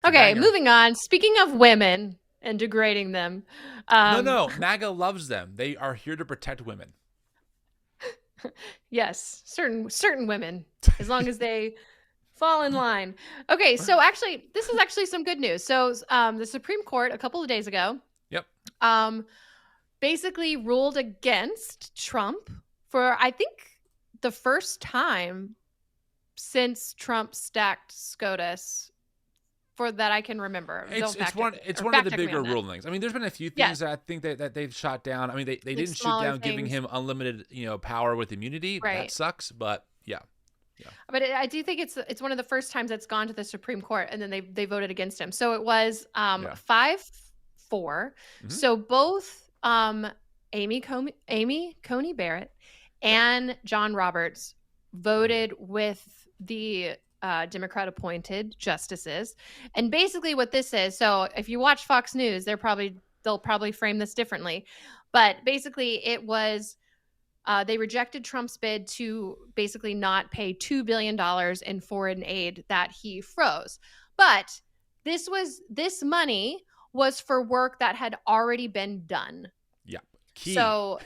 Okay, moving on. Speaking of women and degrading them. No. MAGA loves them. They are here to protect women. Yes, certain women, as long as they fall in line. Okay, so actually, this is actually some good news. So the Supreme Court a couple of days ago, Yep, basically ruled against Trump for, I think, the first time since Trump stacked SCOTUS for that I can remember. It's one of the bigger rulings. I mean, there's been a few things that I think that they've shot down. I mean, they didn't shoot down giving him unlimited, power with immunity. Right. That sucks, but yeah. But I do think it's one of the first times it's gone to the Supreme Court, and then they voted against him. So it was 5-4. Mm-hmm. So both Amy Coney Barrett and John Roberts voted with the Democrat appointed justices. And basically what this is, so if you watch Fox News, they'll probably frame this differently. But basically it was they rejected Trump's bid to basically not pay $2 billion in foreign aid that he froze. But this money was for work that had already been done. Yeah. Key. So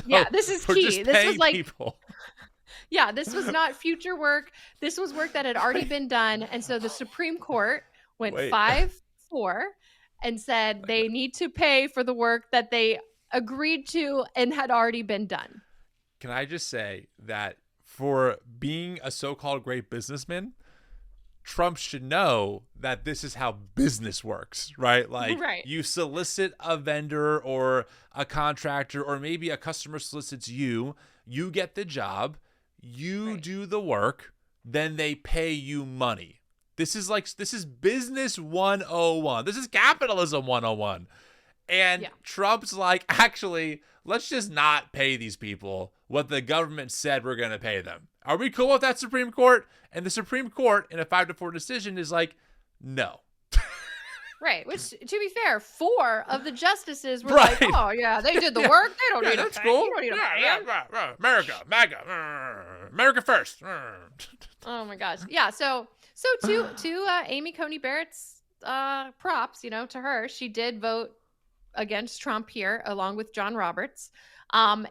yeah, this is key. This was like people. Yeah, this was not future work. This was work that had already been done. And so the Supreme Court went 5-4 and said they need to pay for the work that they agreed to and had already been done. Can I just say that for being a so-called great businessman, Trump should know that this is how business works, right? Like you solicit a vendor or a contractor, or maybe a customer solicits you get the job, you do the work, then they pay you money. This is business 101. This is capitalism 101. And Trump's like, actually, let's just not pay these people what the government said we're going to pay them. Are we cool with that, Supreme Court? And the Supreme Court, in a 5-4 decision, is like, no. Right. Which, to be fair, 4 of the justices were like, oh, yeah, they did the work. They don't need to pay. Cool. You don't need to pay. America, MAGA, America first. Oh, my gosh. Yeah. So to Amy Coney Barrett's props, to her, she did vote against Trump here, along with John Roberts. And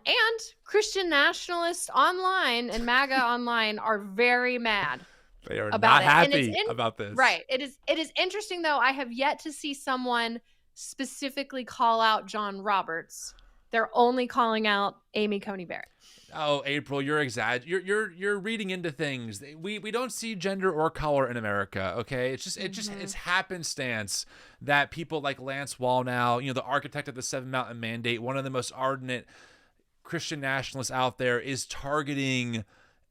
Christian nationalists online and MAGA online are very mad. They are not happy about this. Right. It is interesting, though. I have yet to see someone specifically call out John Roberts. They're only calling out Amy Coney Barrett. Oh, April, you're exaggerating. You're reading into things. We don't see gender or color in America. Okay, it's happenstance that people like Lance Wallnau, the architect of the 7 Mountain Mandate, one of the most ardent Christian nationalists out there, is targeting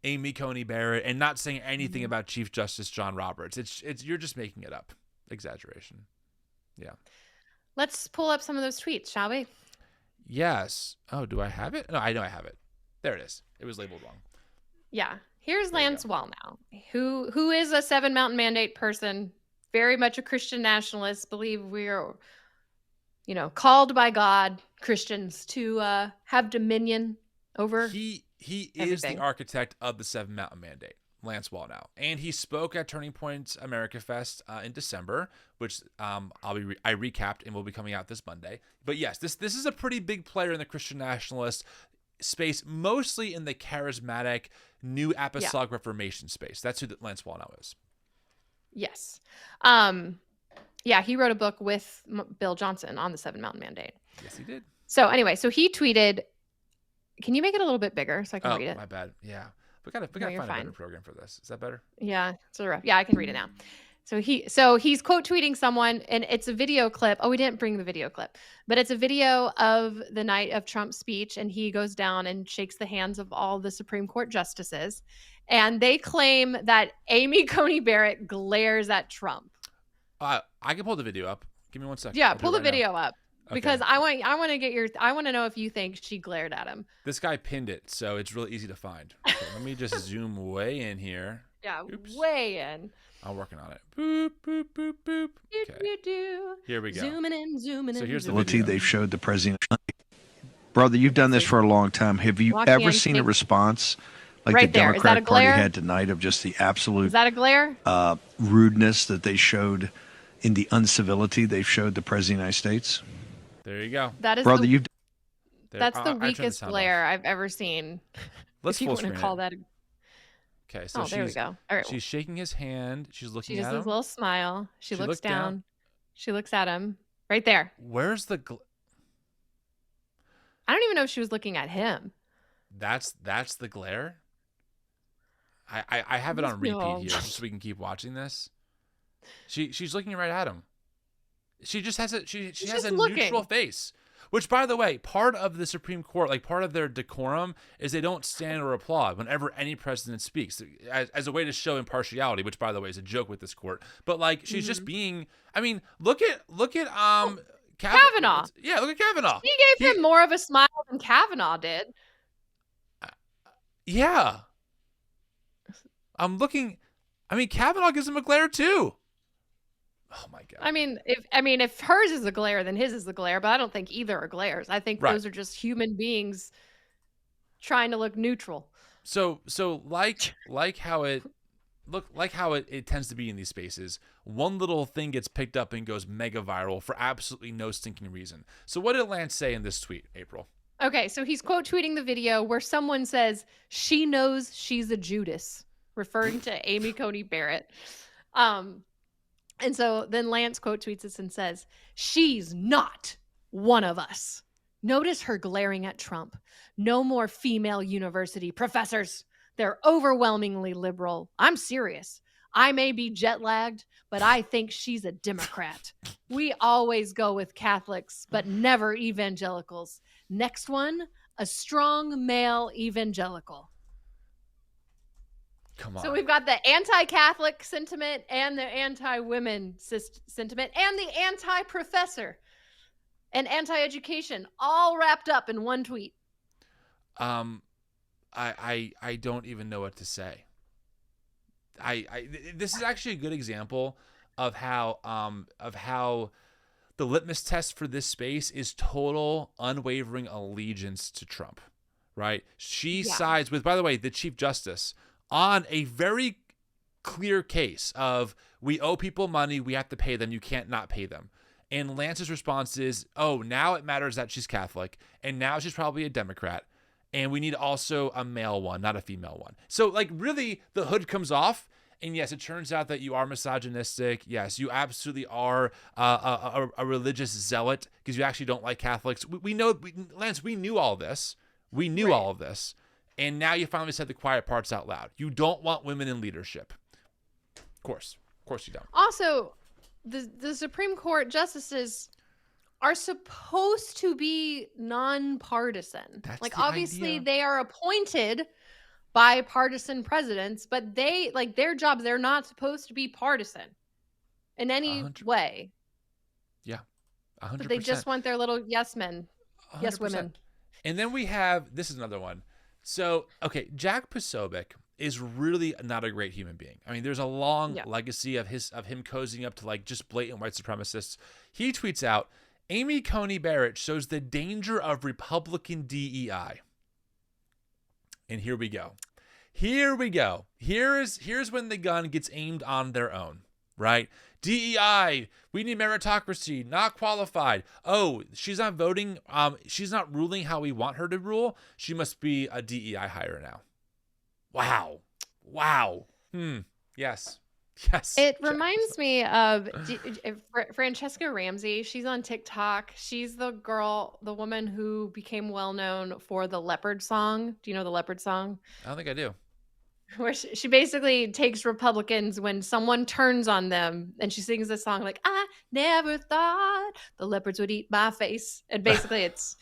Amy Coney Barrett and not saying anything about Chief Justice John Roberts. It's you're just making it up. Exaggeration. Yeah. Let's pull up some of those tweets, shall we? Yes. Oh, do I have it? No, I know I have it. There it is. It was labeled wrong. Yeah. Here's Lance Wallnau, who is a 7 Mountain Mandate person, very much a Christian nationalist, believe we are, called by God, Christians, to have dominion over He is the architect of the 7 Mountain Mandate, Lance Wallnau, and he spoke at Turning Point America Fest in December, which I recapped and will be coming out this Monday. But yes, this is a pretty big player in the Christian nationalist space, mostly in the charismatic New Apostolic Reformation space. That's who Lance Wallnau is. Yes. He wrote a book with Bill Johnson on the 7 Mountain Mandate. Yes, he did. So anyway, he tweeted. Can you make it a little bit bigger so I can read it? My bad. Yeah. We gotta find a better program for this. Is that better? Yeah, it's rough. Yeah, I can read it now. So he's quote tweeting someone, and it's a video clip. Oh, we didn't bring the video clip, but it's a video of the night of Trump's speech, and he goes down and shakes the hands of all the Supreme Court justices, and they claim that Amy Coney Barrett glares at Trump. I can pull the video up. Give me 1 second. Yeah, pull the video up. Because I want to know if you think she glared at him. This guy pinned it, so it's really easy to find. Okay, let me just zoom way in here. Yeah, oops. Way in. I'm working on it. Boop, boop, boop, boop. Okay. Here we go. Zooming in. So here's the video. They've showed the president. Brother, you've done this for a long time. Have you ever seen a response like the Democratic Party had tonight of just the absolute Is that a glare? Rudeness that they showed in the uncivility they've showed the President of the United States. There you go. That is Brother, that's the weakest glare I've ever seen. Let's full screen call that. Okay, so there we go. All right. She's shaking his hand. She's looking at him. She does this little smile. She looks down. She looks at him. Right there. Where's the I don't even know if she was looking at him. That's the glare? I have it on repeat here just so we can keep watching this. She's looking right at him. She just has she has a neutral face. Which, by the way, part of the Supreme Court, like part of their decorum, is they don't stand or applaud whenever any president speaks as a way to show impartiality, which, by the way, is a joke with this court. But like, she's just being. I mean, look at Kavanaugh. Yeah, look at Kavanaugh. He gave him more of a smile than Kavanaugh did. Yeah. I'm looking. I mean, Kavanaugh gives him a glare too. Oh my God. I mean, if hers is a glare, then his is a glare. But I don't think either are glares. I think those are just human beings trying to look neutral. So like how it tends to be in these spaces. One little thing gets picked up and goes mega viral for absolutely no stinking reason. So what did Lance say in this tweet, April? Okay, so he's quote tweeting the video where someone says she knows she's a Judas, referring to Amy Coney Barrett. And so then Lance quote tweets this and says, "She's not one of us. Notice her glaring at Trump. No more female university professors. They're overwhelmingly liberal. I'm serious. I may be jet lagged, but I think she's a Democrat. We always go with Catholics, but never evangelicals. Next one, a strong male evangelical." Come on. So we've got the anti-Catholic sentiment and the anti-women sentiment and the anti-professor and anti-education all wrapped up in one tweet. I don't even know what to say. This is actually a good example of how the litmus test for this space is total unwavering allegiance to Trump, right? She sides with, by the way, the Chief Justice on a very clear case of we owe people money, we have to pay them, you can't not pay them. And Lance's response is, oh, now it matters that she's Catholic, and now she's probably a Democrat, and we need also a male one, not a female one. So, like, really, the hood comes off, and yes, it turns out that you are misogynistic. Yes, you absolutely are a religious zealot because you actually don't like Catholics. We know, Lance, we knew all this. We knew all of this. And now you finally said the quiet parts out loud. You don't want women in leadership. Of course you don't. Also, the Supreme Court justices are supposed to be nonpartisan. That's like, the obviously, idea. they are appointed by partisan presidents, but they, like, their jobs, they're not supposed to be partisan in any 100%. way. Yeah, 100%. But they just want their little yes men, 100%. Yes women. And then we have, this is another one. So, okay, Jack Posobiec is really not a great human being. I mean, there's a long legacy of him cozying up to like just blatant white supremacists. He tweets out, Amy Coney Barrett shows the danger of Republican DEI. And here we go. Here's when the gun gets aimed on their own, right? DEI, we need meritocracy, not qualified. Oh, she's not voting. She's not ruling how we want her to rule. She must be a DEI hire now. Wow. Yes. It reminds me of Francesca Ramsey. She's on TikTok. She's the woman who became well known for the Leopard song. Do you know the Leopard song? I don't think I do. Where she basically takes Republicans when someone turns on them, and she sings this song like, I never thought the leopards would eat my face. And basically it's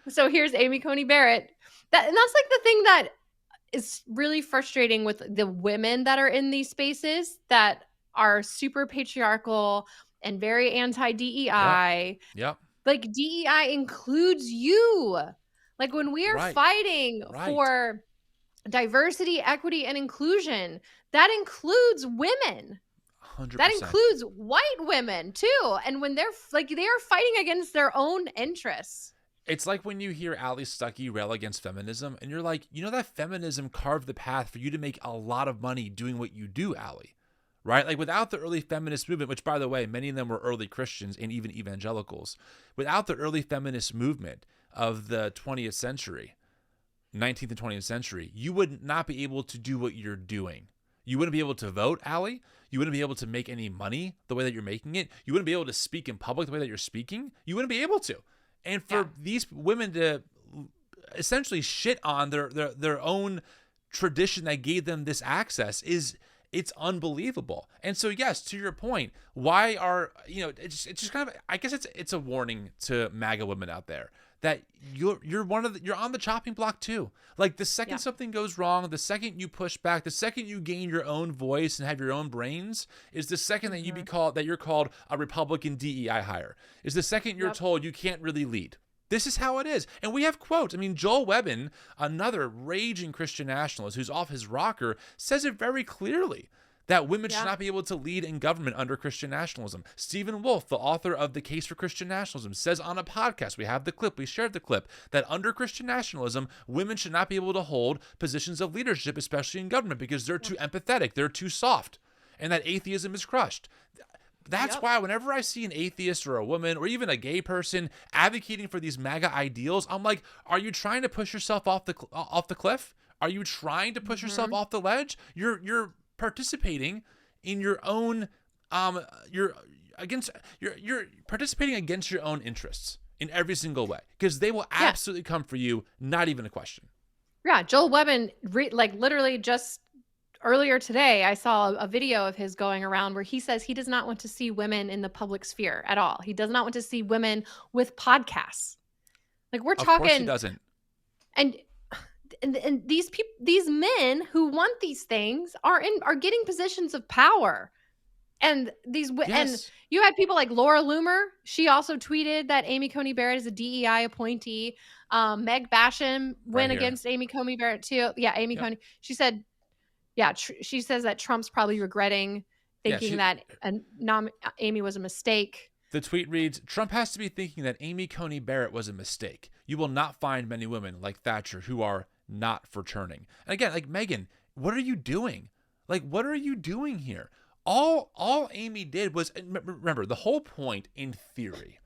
so here's Amy Coney Barrett. And that's like the thing that is really frustrating with the women that are in these spaces that are super patriarchal and very anti-DEI. Yep. Like, DEI includes you. Like, when we are fighting for diversity, equity, and inclusion, that includes women. 100%. That includes white women too. And when they're like, they are fighting against their own interests. It's like when you hear Ali Stuckey rail against feminism, and you're like, you know that feminism carved the path for you to make a lot of money doing what you do, Ali, right? Like without the early feminist movement, which by the way, many of them were early Christians and even evangelicals, without the early feminist movement of the 20th century, 19th and 20th century, you would not be able to do what you're doing. You wouldn't be able to vote, Allie. You wouldn't be able to make any money the way that you're making it. You wouldn't be able to speak in public the way that you're speaking. You wouldn't be able to. And for these women to essentially shit on their own tradition that gave them this access it's unbelievable. And so, yes, to your point, why are, it's just kind of, I guess it's a warning to MAGA women out there that you're on the chopping block too. Like the second something goes wrong, the second you push back, the second you gain your own voice and have your own brains, is the second that you're called a Republican DEI hire. Is the second you're told you can't really lead. This is how it is. And we have quotes. I mean, Joel Webbin, another raging Christian nationalist who's off his rocker, says it very clearly that women should not be able to lead in government under Christian nationalism. Stephen Wolfe, the author of The Case for Christian Nationalism, says on a podcast, we have the clip, we shared the clip, that under Christian nationalism, women should not be able to hold positions of leadership, especially in government, because they're too empathetic, they're too soft, and that atheism is crushed. That's why whenever I see an atheist or a woman or even a gay person advocating for these MAGA ideals, I'm like, are you trying to push yourself off the cliff? Are you trying to push yourself off the ledge? You're participating in your own you're participating against your own interests in every single way, because they will absolutely come for you, not even a question. Yeah, Joel Webbin, literally just earlier today, I saw a video of his going around where he says he does not want to see women in the public sphere at all. He does not want to see women with podcasts. Like we're talking. Of course he doesn't. And these men who want these things are getting positions of power. And and you had people like Laura Loomer. She also tweeted that Amy Coney Barrett is a DEI appointee. Meg Basham went against Amy Coney Barrett too. Yeah, Amy Coney. She said, she says that Trump's probably regretting thinking that Amy was a mistake. The tweet reads, Trump has to be thinking that Amy Coney Barrett was a mistake. You will not find many women like Thatcher who are not for turning. And again, like Megan, what are you doing? Like, what are you doing here? All Amy did was, remember, the whole point in theory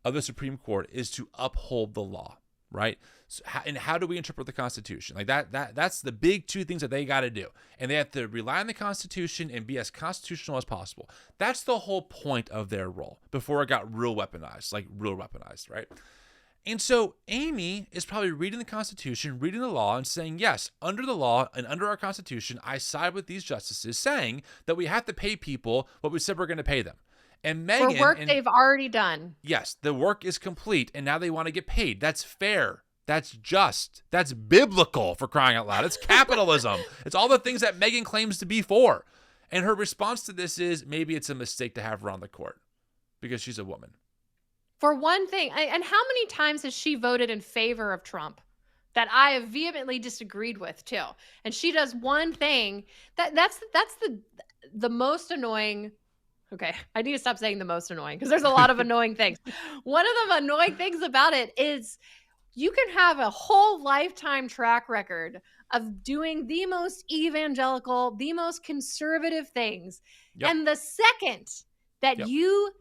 of the Supreme Court is to uphold the law, right? So, and how do we interpret the Constitution? Like that's the big two things that they got to do. And they have to rely on the Constitution and be as constitutional as possible. That's the whole point of their role before it got real weaponized, right? And so Amy is probably reading the Constitution, reading the law, and saying, yes, under the law and under our Constitution, I side with these justices, saying that we have to pay people what we said we're going to pay them. And Megan, for work they've already done. Yes, the work is complete, and now they want to get paid. That's fair. That's just. That's biblical, for crying out loud. It's capitalism. It's all the things that Megan claims to be for. And her response to this is, maybe it's a mistake to have her on the court because she's a woman. For one thing, and how many times has she voted in favor of Trump that I have vehemently disagreed with too? And she does one thing that's the most annoying. Okay, I need to stop saying the most annoying because there's a lot of annoying things. One of the annoying things about it is you can have a whole lifetime track record of doing the most evangelical, the most conservative things. Yep. And the second that you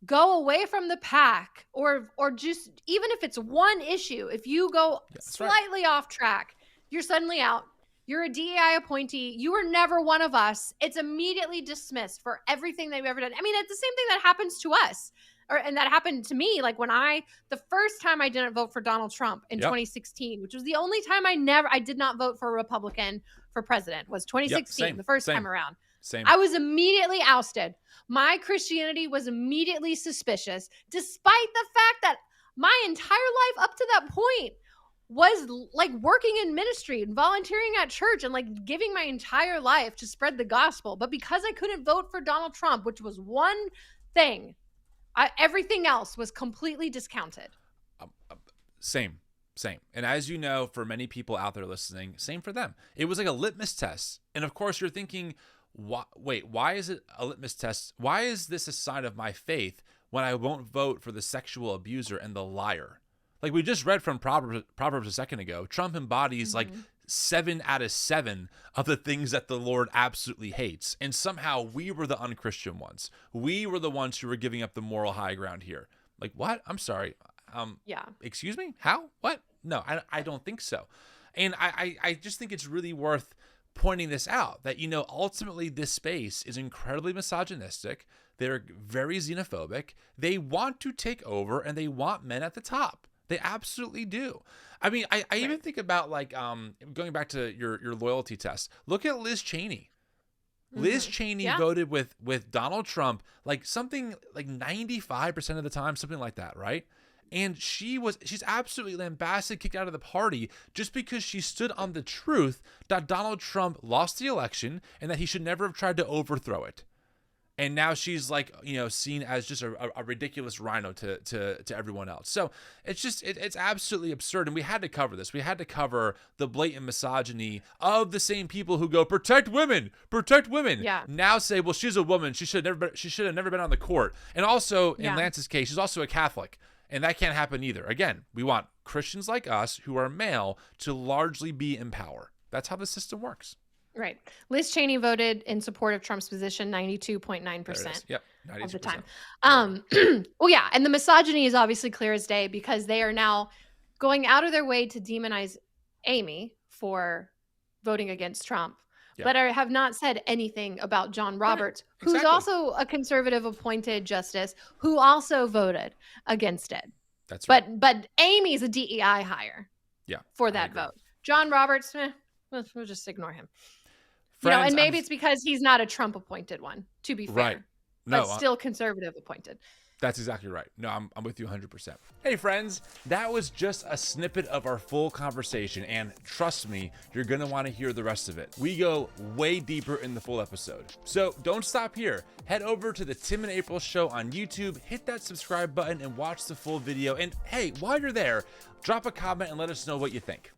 go away from the pack or just even if it's one issue, if you go slightly off track, you're suddenly out. You're a DEI appointee. You were never one of us. It's immediately dismissed for everything they've ever done. I mean, it's the same thing that happens to us. And that happened to me. Like when the first time I didn't vote for Donald Trump in 2016, which was the only time I did not vote for a Republican for president, was 2016, the first time around. Same. I was immediately ousted. My Christianity was immediately suspicious, despite the fact that my entire life up to that point was like working in ministry and volunteering at church and like giving my entire life to spread the gospel. But because I couldn't vote for Donald Trump, which was one thing, everything else was completely discounted. Same. And as you know, for many people out there listening, same for them. It was like a litmus test. And of course you're thinking, why is it a litmus test? Why is this a sign of my faith when I won't vote for the sexual abuser and the liar? Like we just read from Proverbs a second ago, Trump embodies like 7 out of 7 of the things that the Lord absolutely hates. And somehow we were the unchristian ones. We were the ones who were giving up the moral high ground here. Like, what? I'm sorry. Excuse me? How? What? No, I don't think so. And I just think it's really worth pointing this out, that, you know, ultimately this space is incredibly misogynistic. They're very xenophobic. They want to take over, and they want men at the top. They absolutely do. I mean, I even think about, like, going back to your loyalty test. Look at Liz Cheney. Liz Cheney voted with Donald Trump, like something like 95% of the time, something like that, right? And she's absolutely lambasted, kicked out of the party just because she stood on the truth that Donald Trump lost the election and that he should never have tried to overthrow it. And now she's, like, you know, seen as just a ridiculous rhino to everyone else. So it's just, it's absolutely absurd. And we had to cover this. We had to cover the blatant misogyny of the same people who go, protect women. Yeah. Now say, well, she's a woman. She should have never been on the court. And also, in Lance's case, she's also a Catholic. And that can't happen either. Again, we want Christians like us who are male to largely be in power. That's how the system works. Right. Liz Cheney voted in support of Trump's position 92.9% of the time. Well, yeah. And the misogyny is obviously clear as day because they are now going out of their way to demonize Amy for voting against Trump, but have not said anything about John Roberts, who's also a conservative appointed justice who also voted against it. That's right. But Amy's a DEI hire for that vote. John Roberts, we'll just ignore him. Friends, you know, and maybe it's because he's not a Trump appointed one, to be fair. Right. No, but still conservative appointed. That's exactly right. No, I'm with you 100%. Hey friends, that was just a snippet of our full conversation, and trust me, you're gonna want to hear the rest of it. We go way deeper in the full episode. So don't stop here. Head over to the Tim and April Show on YouTube, hit that subscribe button, and watch the full video. And hey, while you're there, drop a comment and let us know what you think.